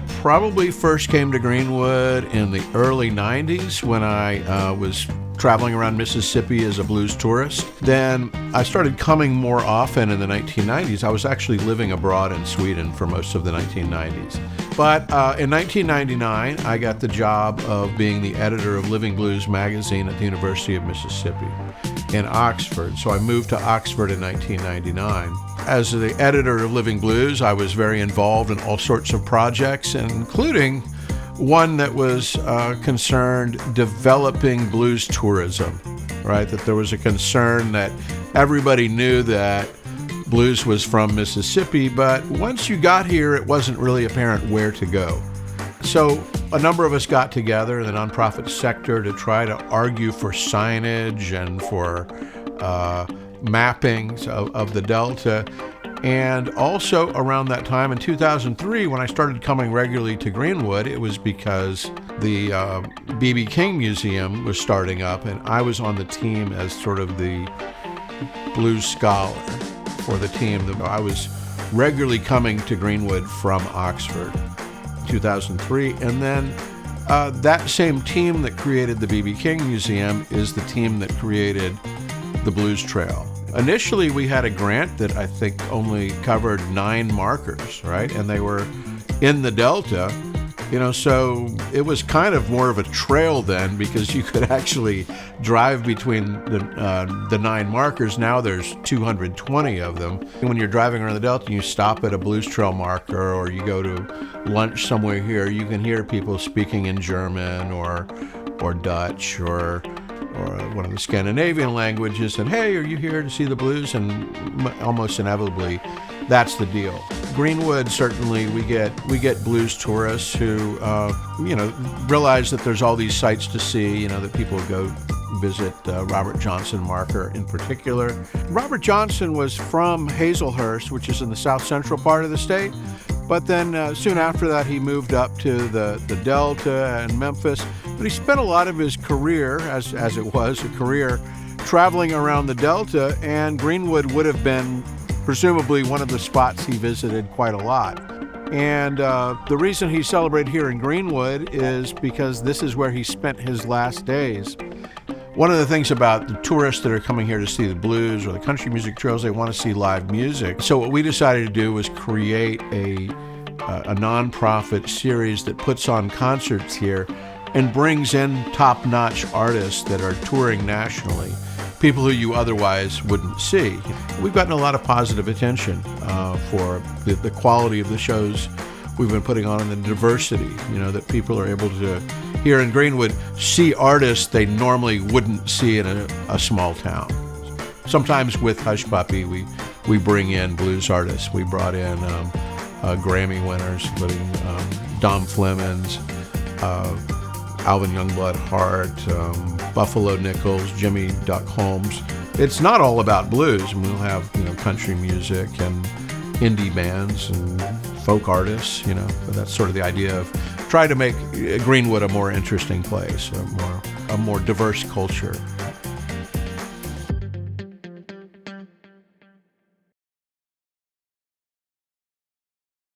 probably first came to Greenwood in the early 90s when I was traveling around Mississippi as a blues tourist. Then I started coming more often in the 1990s. I was actually living abroad in Sweden for most of the 1990s. But in 1999, I got the job of being the editor of Living Blues magazine at the University of Mississippi in Oxford. So I moved to Oxford in 1999. As the editor of Living Blues, I was very involved in all sorts of projects, including one that was concerned developing blues tourism, right? That there was a concern that everybody knew that blues was from Mississippi, but once you got here, it wasn't really apparent where to go. So a number of us got together in the nonprofit sector to try to argue for signage and for mappings of the Delta. And also around that time in 2003, when I started coming regularly to Greenwood, it was because the B.B. King Museum was starting up, and I was on the team as sort of the blues scholar for the team. I was regularly coming to Greenwood from Oxford in 2003. And then that same team that created the B.B. King Museum is the team that created the Blues Trail. Initially, we had a grant that I think only covered 9 markers, right? And they were in the Delta, so it was kind of more of a trail then, because you could actually drive between the 9 markers. Now there's 220 of them. When you're driving around the Delta and you stop at a Blues Trail marker or you go to lunch somewhere here, you can hear people speaking in German or Dutch or one of the Scandinavian languages, and hey, are you here to see the blues? And almost inevitably, that's the deal. Greenwood, certainly, we get blues tourists who, realize that there's all these sights to see, that people go visit Robert Johnson Marker in particular. Robert Johnson was from Hazelhurst, which is in the south central part of the state. But then soon after that, he moved up to the Delta and Memphis. But he spent a lot of his career, as it was a career, traveling around the Delta, and Greenwood would have been presumably one of the spots he visited quite a lot. And the reason he celebrated here in Greenwood is because this is where he spent his last days. One of the things about the tourists that are coming here to see the blues or the country music trails, they want to see live music. So what we decided to do was create a nonprofit series that puts on concerts here and brings in top-notch artists that are touring nationally, people who you otherwise wouldn't see. We've gotten a lot of positive attention for the quality of the shows we've been putting on and the diversity, that people are able to, here in Greenwood, see artists they normally wouldn't see in a small town. Sometimes with Hush Puppy, we bring in blues artists. We brought in Grammy winners, including Dom Flemons, Alvin Youngblood Hart, Buffalo Nichols, Jimmy Duck Holmes. It's not all about blues. We'll have country music and indie bands and folk artists. But that's sort of the idea of trying to make Greenwood a more interesting place, a more diverse culture.